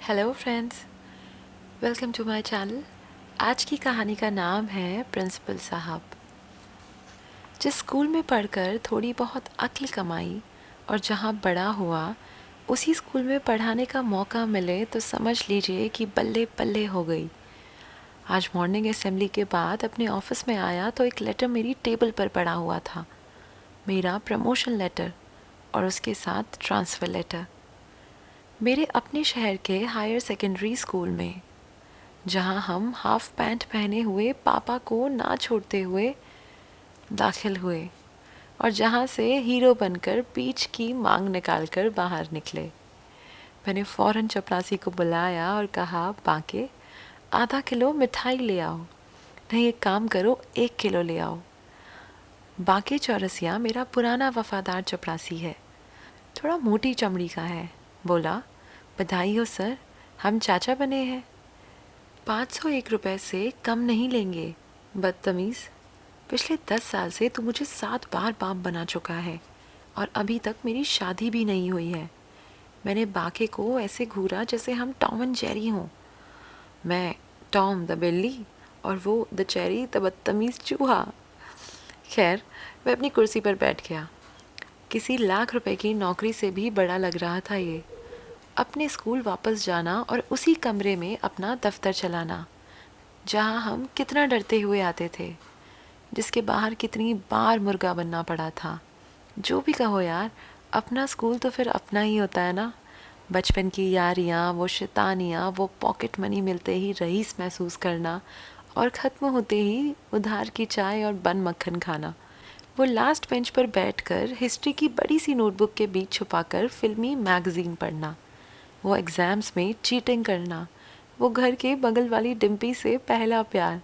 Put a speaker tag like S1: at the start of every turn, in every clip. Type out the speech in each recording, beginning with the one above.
S1: Hello friends, welcome to my channel. आज की कहानी का नाम है प्रिंसिपल साहब। जिस स्कूल में पढ़कर थोड़ी बहुत अक्ल कमाई और जहाँ बड़ा हुआ, उसी स्कूल में पढ़ाने का मौका मिले तो समझ लीजिए कि बल्ले बल्ले हो गई। आज मॉर्निंग असेंबली के बाद अपने ऑफिस में आया तो एक लेटर मेरी टेबल पर पड़ा हुआ था। मेरा प्रमोशन लेटर और उसके साथ ट्रांसफ़र लेटर, मेरे अपने शहर के हायर सेकेंडरी स्कूल में, जहां हम हाफ पैंट पहने हुए पापा को ना छोड़ते हुए दाखिल हुए और जहां से हीरो बनकर पीच की मांग निकालकर बाहर निकले। मैंने फ़ौरन चपरासी को बुलाया और कहा, बाके आधा किलो मिठाई ले आओ, नहीं एक काम करो 1 किलो ले आओ। बाके चौरसिया मेरा पुराना वफादार चपरासी है, थोड़ा मोटी चमड़ी का है। बोला, बधाई हो सर, हम चाचा बने हैं। 501 रुपये से कम नहीं लेंगे। बदतमीज़, पिछले 10 साल से तू मुझे 7 बार बाप बना चुका है और अभी तक मेरी शादी भी नहीं हुई है। मैंने बाके को ऐसे घूरा जैसे हम टॉम एंड जेरी हों। मैं टॉम द बिल्ली और वो द चेरी द बदतमीज़ चूहा। खैर, मैं अपनी कुर्सी पर बैठ गया। किसी लाख रुपए की नौकरी से भी बड़ा लग रहा था ये। अपने स्कूल वापस जाना और उसी कमरे में अपना दफ्तर चलाना, जहाँ हम कितना डरते हुए आते थे, जिसके बाहर कितनी बार मुर्गा बनना पड़ा था। जो भी कहो यार, अपना स्कूल तो फिर अपना ही होता है ना। बचपन की यारियाँ, वो शैतानियाँ, वो पॉकेट मनी मिलते ही रईस महसूस करना और ख़त्म होते ही उधार की चाय और बन मक्खन खाना। वो लास्ट बेंच पर बैठकर हिस्ट्री की बड़ी सी नोटबुक के बीच छुपाकर फिल्मी मैगज़ीन पढ़ना, वो एग्ज़ाम्स में चीटिंग करना, वो घर के बगल वाली डिम्पी से पहला प्यार,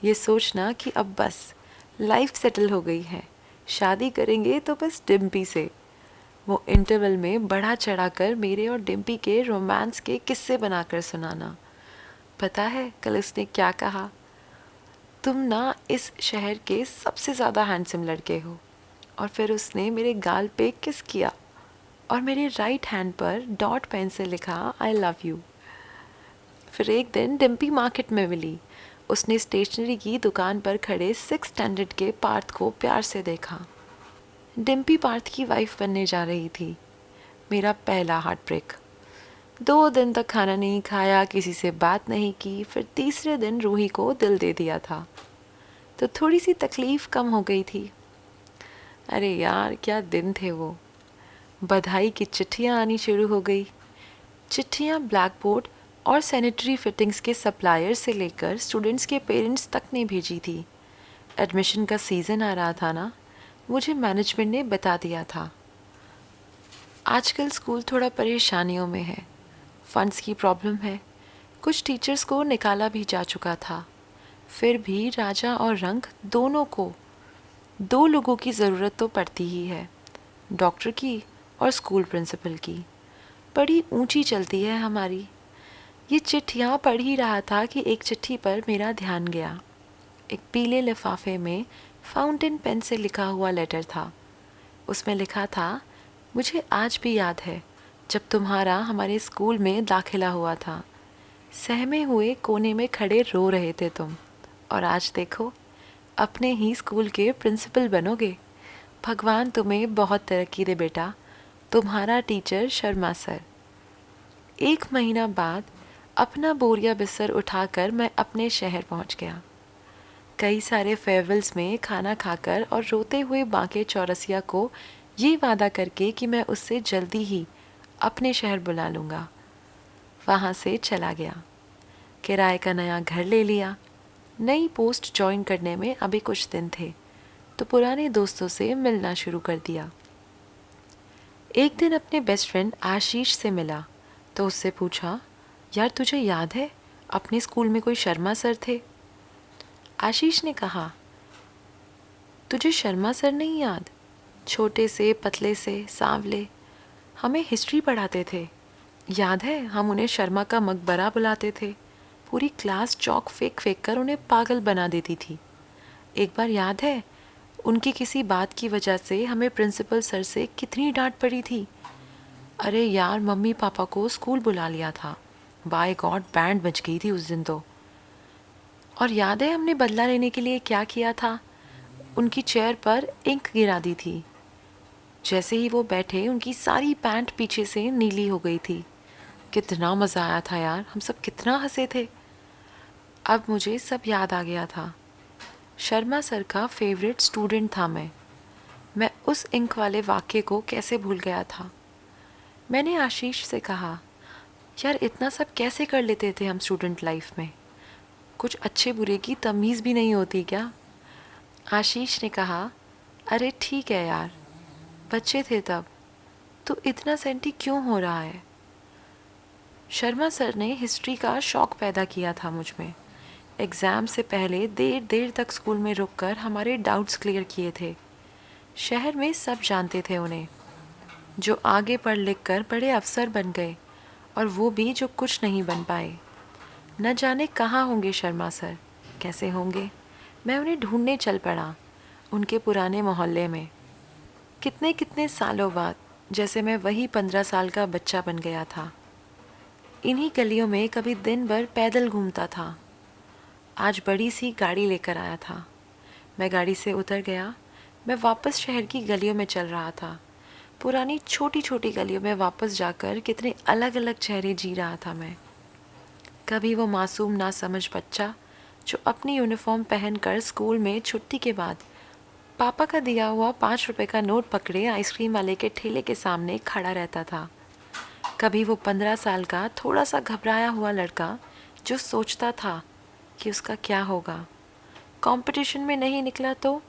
S1: ये सोचना कि अब बस लाइफ सेटल हो गई है, शादी करेंगे तो बस डिम्पी से। वो इंटरवल में बढ़ा चढ़ाकर मेरे और डिम्पी के रोमांस के किस्से बनाकर सुनाना। पता है कल उसने क्या कहा? तुम ना इस शहर के सबसे ज़्यादा हैंडसम लड़के हो। और फिर उसने मेरे गाल पे किस किया और मेरे राइट हैंड पर डॉट पेन से लिखा, आई लव यू। फिर एक दिन डिम्पी मार्केट में मिली। उसने स्टेशनरी की दुकान पर खड़े 6 स्टैंडर्ड के पार्थ को प्यार से देखा। डिम्पी पार्थ की वाइफ बनने जा रही थी। मेरा पहला हार्ट ब्रेक। 2 दिन तक खाना नहीं खाया, किसी से बात नहीं की। फिर तीसरे दिन रूही को दिल दे दिया था तो थोड़ी सी तकलीफ़ कम हो गई थी। अरे यार, क्या दिन थे वो। बधाई की चिट्ठियाँ आनी शुरू हो गई। चिट्ठियाँ ब्लैक बोर्ड और सैनिटरी फिटिंग्स के सप्लायर से लेकर स्टूडेंट्स के पेरेंट्स तक ने भेजी थी। एडमिशन का सीज़न आ रहा था ना, मुझे मैनेजमेंट ने बता दिया था। आजकल स्कूल थोड़ा परेशानियों में है, फंड्स की प्रॉब्लम है, कुछ टीचर्स को निकाला भी जा चुका था। फिर भी राजा और रंग दोनों को 2 लोगों की ज़रूरत तो पड़ती ही है, डॉक्टर की और स्कूल प्रिंसिपल की। बड़ी ऊंची चलती है हमारी। ये चिट्ठियाँ पढ़ ही रहा था कि एक चिट्ठी पर मेरा ध्यान गया। एक पीले लिफाफे में फाउंटेन पेन से लिखा हुआ लेटर था। उसमें लिखा था, मुझे आज भी याद है जब तुम्हारा हमारे स्कूल में दाखिला हुआ था। सहमे हुए कोने में खड़े रो रहे थे तुम, और आज देखो अपने ही स्कूल के प्रिंसिपल बनोगे। भगवान तुम्हें बहुत तरक्की दे बेटा। तुम्हारा टीचर शर्मा सर। 1 महीना बाद अपना बोरिया बिस्तर उठाकर मैं अपने शहर पहुंच गया। कई सारे फेयरवेल्स में खाना खाकर और रोते हुए बांके चौरसिया को ये वादा करके कि मैं उससे जल्दी ही अपने शहर बुला लूँगा, वहाँ से चला गया। किराए का नया घर ले लिया। नई पोस्ट ज्वाइन करने में अभी कुछ दिन थे तो पुराने दोस्तों से मिलना शुरू कर दिया। एक दिन अपने बेस्ट फ्रेंड आशीष से मिला तो उससे पूछा, यार तुझे याद है अपने स्कूल में कोई शर्मा सर थे? आशीष ने कहा, तुझे शर्मा सर नहीं याद? छोटे से, पतले से, सांवले, हमें हिस्ट्री पढ़ाते थे। याद है हम उन्हें शर्मा का मकबरा बुलाते थे। पूरी क्लास चौक फेंक फेंक कर उन्हें पागल बना देती थी। एक बार याद है उनकी किसी बात की वजह से हमें प्रिंसिपल सर से कितनी डांट पड़ी थी। अरे यार, मम्मी पापा को स्कूल बुला लिया था बाय गॉड, बैंड बज गई थी उस दिन तो। और याद है हमने बदला लेने के लिए क्या किया था? उनकी चेयर पर इंक गिरा दी थी। जैसे ही वो बैठे उनकी सारी पैंट पीछे से नीली हो गई थी। कितना मज़ा आया था यार, हम सब कितना हंसे थे। अब मुझे सब याद आ गया था। शर्मा सर का फेवरेट स्टूडेंट था मैं उस इंक वाले वाक्य को कैसे भूल गया था। मैंने आशीष से कहा, यार इतना सब कैसे कर लेते थे हम स्टूडेंट लाइफ में? कुछ अच्छे बुरे की तमीज़ भी नहीं होती क्या? आशीष ने कहा, अरे ठीक है यार, बच्चे थे तब, तो इतना सेंटी क्यों हो रहा है? शर्मा सर ने हिस्ट्री का शौक़ पैदा किया था मुझ में। एग्ज़ाम से पहले देर देर तक स्कूल में रुककर हमारे डाउट्स क्लियर किए थे। शहर में सब जानते थे उन्हें, जो आगे पढ़ लिख कर बड़े अफसर बन गए, और वो भी जो कुछ नहीं बन पाए। न जाने कहाँ होंगे शर्मा सर, कैसे होंगे। मैं उन्हें ढूंढने चल पड़ा उनके पुराने मोहल्ले में। कितने कितने सालों बाद, जैसे मैं वही 15 साल का बच्चा बन गया था। इन्हीं गलियों में कभी दिन भर पैदल घूमता था। आज बड़ी सी गाड़ी लेकर आया था। मैं गाड़ी से उतर गया। मैं वापस शहर की गलियों में चल रहा था। पुरानी छोटी छोटी गलियों में वापस जाकर कितने अलग अलग चेहरे जी रहा था मैं। कभी वो मासूम नासमझ बच्चा जो अपनी यूनिफॉर्म पहनकर स्कूल में छुट्टी के बाद पापा का दिया हुआ 5 रुपए का नोट पकड़े आइसक्रीम वाले के ठेले के सामने खड़ा रहता था। कभी वो 15 साल का थोड़ा सा घबराया हुआ लड़का जो सोचता था कि उसका क्या होगा, कंपटीशन में नहीं निकला तो।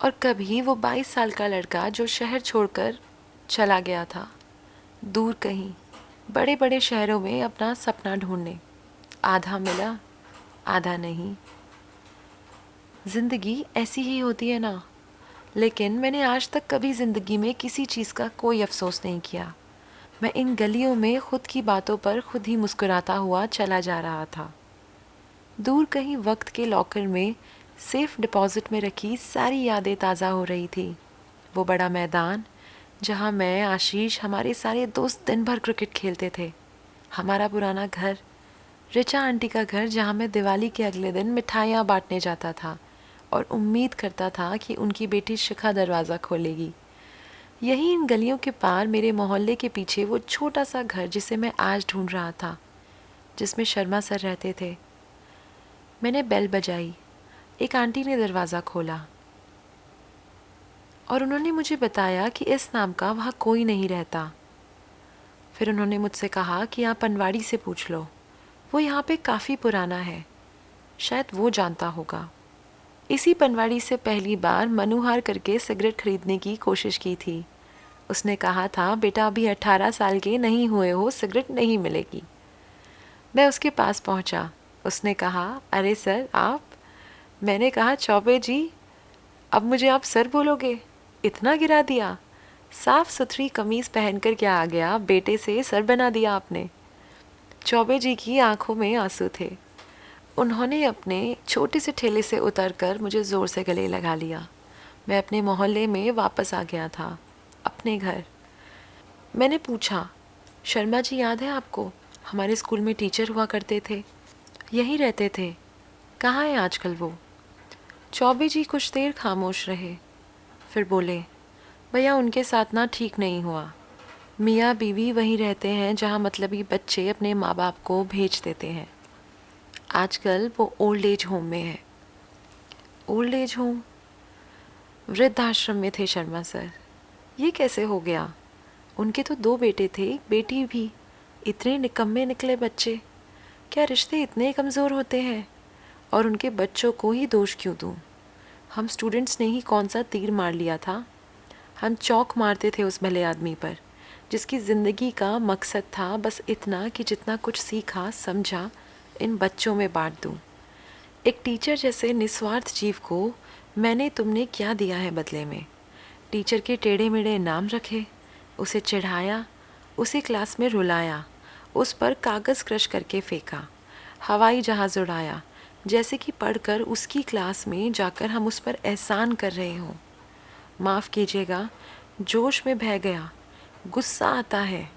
S1: और कभी वो 22 साल का लड़का जो शहर छोड़कर चला गया था, दूर कहीं बड़े बड़े शहरों में अपना सपना ढूंढने। आधा मिला, आधा नहीं। ज़िंदगी ऐसी ही होती है ना। लेकिन मैंने आज तक कभी ज़िंदगी में किसी चीज़ का कोई अफसोस नहीं किया। मैं इन गलियों में खुद की बातों पर खुद ही मुस्कुराता हुआ चला जा रहा था। दूर कहीं वक्त के लॉकर में सेफ डिपॉजिट में रखी सारी यादें ताज़ा हो रही थी। वो बड़ा मैदान जहाँ मैं, आशीष, हमारे सारे दोस्त दिन भर क्रिकेट खेलते थे। हमारा पुराना घर, रिचा आंटी का घर, जहाँ मैं दिवाली के अगले दिन मिठाइयाँ बांटने जाता था और उम्मीद करता था कि उनकी बेटी शिखा दरवाज़ा खोलेगी। यही इन गलियों के पार मेरे मोहल्ले के पीछे वो छोटा सा घर जिसे मैं आज ढूंढ रहा था, जिसमें शर्मा सर रहते थे। मैंने बेल बजाई। एक आंटी ने दरवाज़ा खोला और उन्होंने मुझे बताया कि इस नाम का वहाँ कोई नहीं रहता। फिर उन्होंने मुझसे कहा कि आप पनवाड़ी से पूछ लो, वो यहाँ पे काफ़ी पुराना है, शायद वो जानता होगा। इसी पनवाड़ी से पहली बार मनोहर करके सिगरेट खरीदने की कोशिश की थी। उसने कहा था, बेटा अभी 18 साल के नहीं हुए हो, सिगरेट नहीं मिलेगी। मैं उसके पास पहुंचा। उसने कहा, अरे सर आप? मैंने कहा, चौबे जी, अब मुझे आप सर बोलोगे? इतना गिरा दिया। साफ सुथरी कमीज़ पहनकर क्या आ गया, बेटे से सर बना दिया आपने। चौबे जी की आंखों में आंसू थे। उन्होंने अपने छोटे से ठेले से उतरकर मुझे ज़ोर से गले लगा लिया। मैं अपने मोहल्ले में वापस आ गया था, अपने घर। मैंने पूछा, शर्मा जी याद है आपको? हमारे स्कूल में टीचर हुआ करते थे, यहीं रहते थे, कहाँ है आजकल वो? चौबे जी कुछ देर खामोश रहे, फिर बोले, भैया उनके साथ ना ठीक नहीं हुआ। मियाँ बीवी वहीं रहते हैं जहाँ मतलबी बच्चे अपने माँ बाप को भेज देते हैं। आजकल वो ओल्ड एज होम में है। Old age home? वृद्धाश्रम में थे शर्मा सर। ये कैसे हो गया? उनके तो 2 बेटे थे, एक बेटी भी। इतने निकम्मे निकले बच्चे। क्या रिश्ते इतने कमज़ोर होते हैं? और उनके बच्चों को ही दोष क्यों दूँ? हम स्टूडेंट्स ने ही कौन सा तीर मार लिया था? हम चौक मारते थे उस भले आदमी पर, जिसकी ज़िंदगी का मकसद था बस इतना कि जितना कुछ सीखा समझा इन बच्चों में बांट दूँ। एक टीचर जैसे निस्वार्थ जीव को मैंने तुमने क्या दिया है बदले में? टीचर के टेढ़े मेढ़े नाम रखे, उसे चिढ़ाया, उसे क्लास में रुलाया, उस पर कागज़ क्रश करके फेंका, हवाई जहाज़ उड़ाया, जैसे कि पढ़कर उसकी क्लास में जाकर हम उस पर एहसान कर रहे हों। माफ़ कीजिएगा, जोश में बह गया, गुस्सा आता है।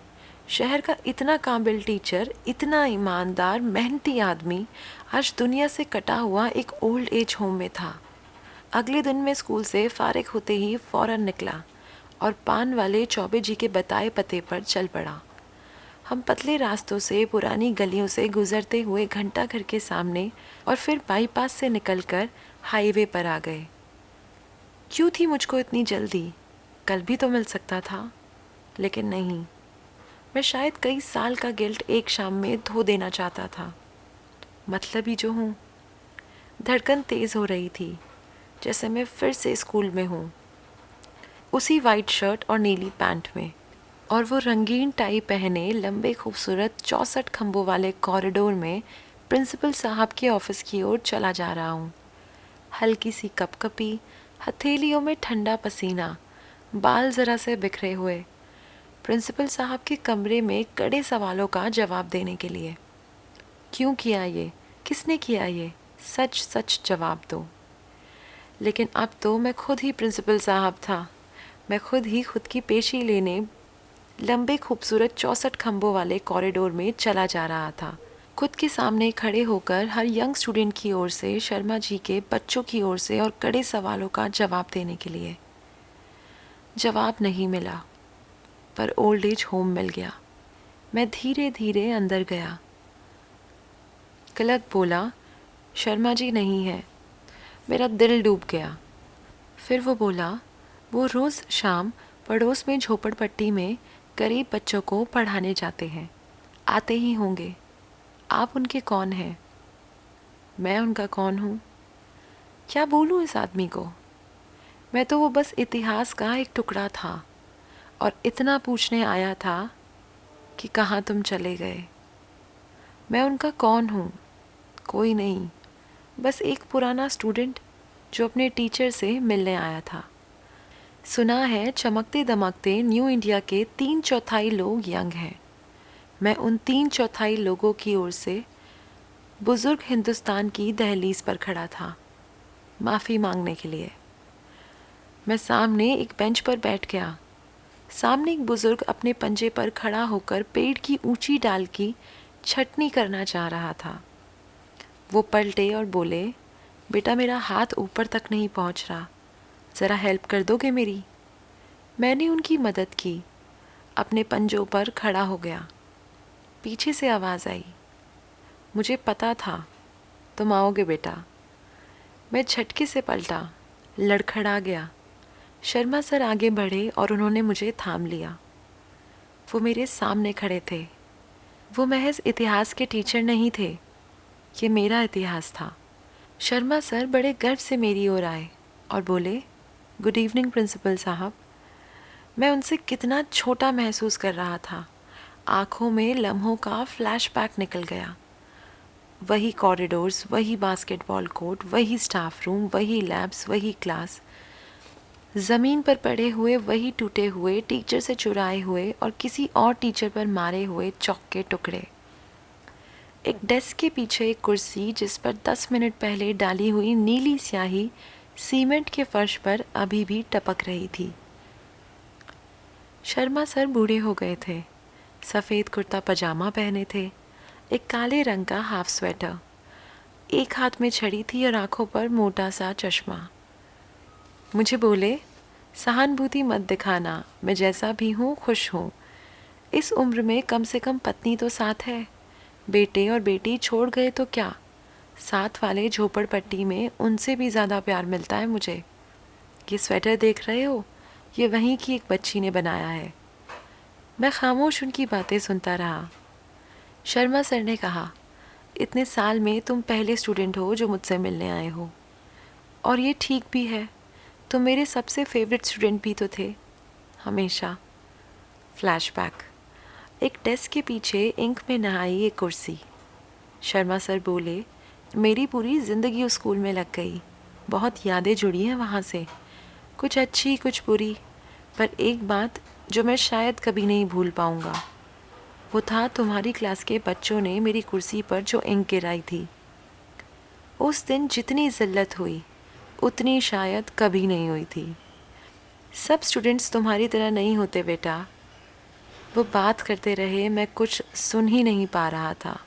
S1: शहर का इतना काबिल टीचर, इतना ईमानदार मेहनती आदमी आज दुनिया से कटा हुआ एक ओल्ड एज होम में था। अगले दिन मैं स्कूल से फारिग होते ही फ़ौरन निकला और पान वाले चौबे जी के बताए पते पर चल पड़ा। हम पतले रास्तों से, पुरानी गलियों से गुजरते हुए घंटा घर के सामने और फिर बाईपास से निकलकर हाईवे पर आ गए। क्यों थी मुझको इतनी जल्दी? कल भी तो मिल सकता था, लेकिन नहीं। मैं शायद कई साल का गिल्ट एक शाम में धो देना चाहता था। मतलब ही जो हूँ। धड़कन तेज़ हो रही थी, जैसे मैं फिर से स्कूल में हूँ, उसी वाइट शर्ट और नीली पैंट में, और वो रंगीन टाई पहने लंबे खूबसूरत 64 खंभों वाले कॉरिडोर में प्रिंसिपल साहब के ऑफिस की ओर चला जा रहा हूँ। हल्की सी कपकपी, हथेलियों में ठंडा पसीना, बाल ज़रा से बिखरे हुए। प्रिंसिपल साहब के कमरे में कड़े सवालों का जवाब देने के लिए। क्यों किया ये? किसने किया ये? सच सच जवाब दो। लेकिन अब तो मैं खुद ही प्रिंसिपल साहब था। मैं खुद ही खुद की पेशी लेने लंबे खूबसूरत 64 खंभों वाले कॉरिडोर में चला जा रहा था। खुद के सामने खड़े होकर हर यंग स्टूडेंट की ओर से, शर्मा जी के बच्चों की ओर से और कड़े सवालों का जवाब देने के लिए। जवाब नहीं मिला, पर ओल्ड एज होम मिल गया। मैं धीरे धीरे अंदर गया। क्लर्क बोला, शर्मा जी नहीं है। मेरा दिल डूब गया। फिर वो बोला, वो रोज़ शाम पड़ोस में झोपड़पट्टी में गरीब बच्चों को पढ़ाने जाते हैं। आते ही होंगे। आप उनके कौन हैं? मैं उनका कौन हूँ? क्या बोलूँ इस आदमी को? मैं तो वो बस इतिहास का एक टुकड़ा था और इतना पूछने आया था कि कहाँ तुम चले गए। मैं उनका कौन हूँ? कोई नहीं, बस एक पुराना स्टूडेंट जो अपने टीचर से मिलने आया था। सुना है चमकते दमकते न्यू इंडिया के 3/4 लोग यंग हैं। मैं उन 3/4 लोगों की ओर से बुज़ुर्ग हिंदुस्तान की दहलीज पर खड़ा था, माफ़ी मांगने के लिए। मैं सामने एक बेंच पर बैठ गया। सामने एक बुज़ुर्ग अपने पंजे पर खड़ा होकर पेड़ की ऊंची डाल की छटनी करना चाह रहा था। वो पलटे और बोले, बेटा मेरा हाथ ऊपर तक नहीं पहुंच रहा, ज़रा हेल्प कर दोगे मेरी? मैंने उनकी मदद की, अपने पंजों पर खड़ा हो गया। पीछे से आवाज़ आई, मुझे पता था तुम आओगे बेटा। मैं झटके से पलटा, लड़खड़ा गया। शर्मा सर आगे बढ़े और उन्होंने मुझे थाम लिया। वो मेरे सामने खड़े थे। वो महज इतिहास के टीचर नहीं थे, ये मेरा इतिहास था। शर्मा सर बड़े गर्व से मेरी ओर आए और बोले, गुड इवनिंग प्रिंसिपल साहब। मैं उनसे कितना छोटा महसूस कर रहा था। आँखों में लम्हों का फ्लैशबैक निकल गया। वही कॉरिडोर्स, वही बास्केटबॉल कोर्ट, वही स्टाफ रूम, वही लैब्स, वही क्लास। ज़मीन पर पड़े हुए वही टूटे हुए, टीचर से चुराए हुए और किसी और टीचर पर मारे हुए चॉक के टुकड़े। एक डेस्क के पीछे एक कुर्सी जिस पर 10 मिनट पहले डाली हुई नीली स्याही सीमेंट के फर्श पर अभी भी टपक रही थी। शर्मा सर बूढ़े हो गए थे। सफ़ेद कुर्ता पजामा पहने थे, एक काले रंग का हाफ स्वेटर, एक हाथ में छड़ी थी और आंखों पर मोटा सा चश्मा। मुझे बोले, सहानुभूति मत दिखाना, मैं जैसा भी हूँ खुश हूँ। इस उम्र में कम से कम पत्नी तो साथ है। बेटे और बेटी छोड़ गए तो क्या, साथ वाले झोपड़पट्टी में उनसे भी ज़्यादा प्यार मिलता है मुझे। ये स्वेटर देख रहे हो, ये वहीं की एक बच्ची ने बनाया है। मैं खामोश उनकी बातें सुनता रहा। शर्मा सर ने कहा, इतने साल में तुम पहले स्टूडेंट हो जो मुझसे मिलने आए हो, और ये ठीक भी है। तुम मेरे सबसे फेवरेट स्टूडेंट भी तो थे, हमेशा। फ्लैशबैक। एक डेस्क के पीछे इंक में नहाई एक कुर्सी। शर्मा सर बोले, मेरी पूरी ज़िंदगी उस स्कूल में लग गई। बहुत यादें जुड़ी हैं वहाँ से, कुछ अच्छी कुछ बुरी, पर एक बात जो मैं शायद कभी नहीं भूल पाऊँगा, वो था तुम्हारी क्लास के बच्चों ने मेरी कुर्सी पर जो इंक गिराई थी। उस दिन जितनी ज़िल्लत हुई उतनी शायद कभी नहीं हुई थी। सब स्टूडेंट्स तुम्हारी तरह नहीं होते बेटा। वो बात करते रहे, मैं कुछ सुन ही नहीं पा रहा था।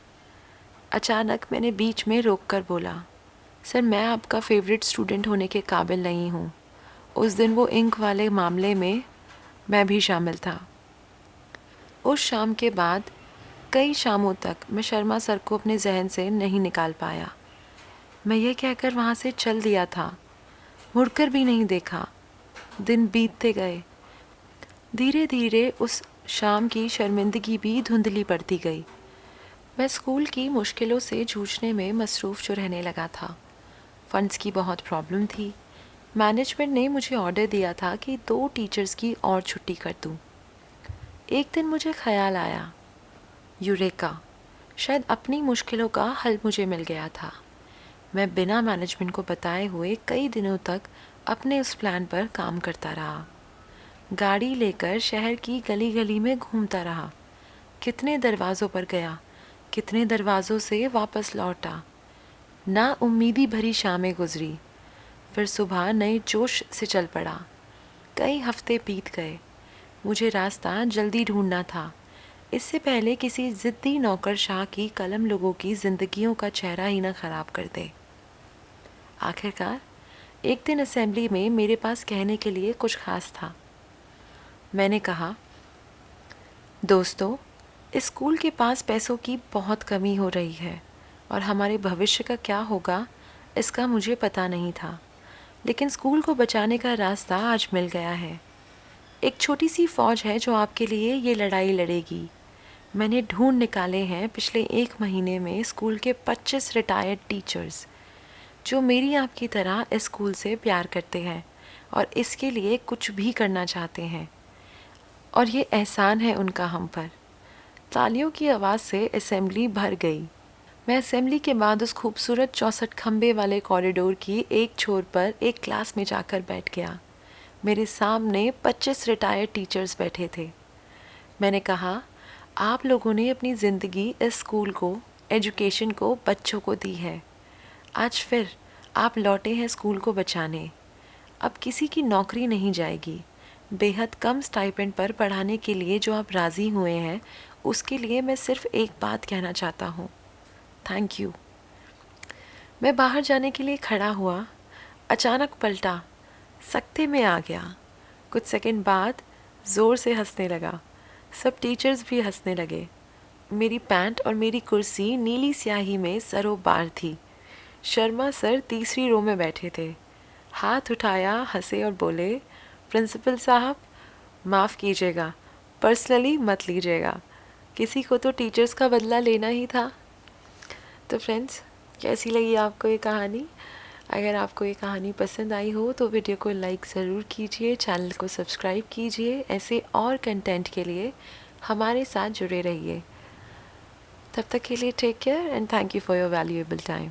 S1: अचानक मैंने बीच में रोक कर बोला, सर मैं आपका फेवरेट स्टूडेंट होने के काबिल नहीं हूँ। उस दिन वो इंक वाले मामले में मैं भी शामिल था। उस शाम के बाद कई शामों तक मैं शर्मा सर को अपने जहन से नहीं निकाल पाया। मैं ये कहकर वहाँ से चल दिया था, मुड़कर भी नहीं देखा। दिन बीतते गए। धीरे धीरे उस शाम की शर्मिंदगी भी धुंधली पड़ती गई। मैं स्कूल की मुश्किलों से जूझने में मसरूफ़ जो रहने लगा था। फंड्स की बहुत प्रॉब्लम थी। मैनेजमेंट ने मुझे ऑर्डर दिया था कि 2 टीचर्स की और छुट्टी कर दूं। एक दिन मुझे ख्याल आया, यूरेका, शायद अपनी मुश्किलों का हल मुझे मिल गया था। मैं बिना मैनेजमेंट को बताए हुए कई दिनों तक अपने उस प्लान पर काम करता रहा। गाड़ी लेकर शहर की गली गली में घूमता रहा। कितने दरवाज़ों पर गया, कितने दरवाज़ों से वापस लौटा। ना उम्मीदी भरी शामें गुजरी। फिर सुबह नए जोश से चल पड़ा। कई हफ्ते बीत गए। मुझे रास्ता जल्दी ढूंढना था, इससे पहले किसी ज़िद्दी नौकरशाह की कलम लोगों की ज़िंदगियों का चेहरा ही ना ख़राब कर दे। आखिरकार एक दिन असेंबली में मेरे पास कहने के लिए कुछ खास था। मैंने कहा, दोस्तों, इस स्कूल के पास पैसों की बहुत कमी हो रही है और हमारे भविष्य का क्या होगा इसका मुझे पता नहीं था, लेकिन स्कूल को बचाने का रास्ता आज मिल गया है। एक छोटी सी फ़ौज है जो आपके लिए ये लड़ाई लड़ेगी। मैंने ढूंढ निकाले हैं पिछले 1 महीने में स्कूल के 25 रिटायर्ड टीचर्स जो मेरी आपकी तरह इस स्कूल से प्यार करते हैं और इसके लिए कुछ भी करना चाहते हैं, और ये एहसान है उनका हम पर। तालियों की आवाज़ से असेंबली भर गई। मैं असेंबली के बाद उस खूबसूरत 64 खंबे वाले कॉरिडोर की एक छोर पर एक क्लास में जाकर बैठ गया। मेरे सामने 25 रिटायर्ड टीचर्स बैठे थे। मैंने कहा, आप लोगों ने अपनी ज़िंदगी इस स्कूल को, एजुकेशन को, बच्चों को दी है। आज फिर आप लौटे हैं स्कूल को बचाने। अब किसी की नौकरी नहीं जाएगी। बेहद कम स्टाइपेंड पर पढ़ाने के लिए जो आप राज़ी हुए हैं, उसके लिए मैं सिर्फ एक बात कहना चाहता हूँ, थैंक यू। मैं बाहर जाने के लिए खड़ा हुआ, अचानक पलटा, सकते में आ गया। कुछ सेकंड बाद ज़ोर से हंसने लगा। सब टीचर्स भी हंसने लगे। मेरी पैंट और मेरी कुर्सी नीली स्याही में सरोबार थी। शर्मा सर तीसरी रो में बैठे थे। हाथ उठाया, हंसे और बोले, प्रिंसिपल साहब, माफ़ कीजिएगा, पर्सनली मत लीजिएगा, किसी को तो टीचर्स का बदला लेना ही था। तो फ्रेंड्स, कैसी लगी आपको ये कहानी? अगर आपको ये कहानी पसंद आई हो तो वीडियो को लाइक ज़रूर कीजिए, चैनल को सब्सक्राइब कीजिए। ऐसे और कंटेंट के लिए हमारे साथ जुड़े रहिए। तब तक के लिए take care and thank you for your valuable time.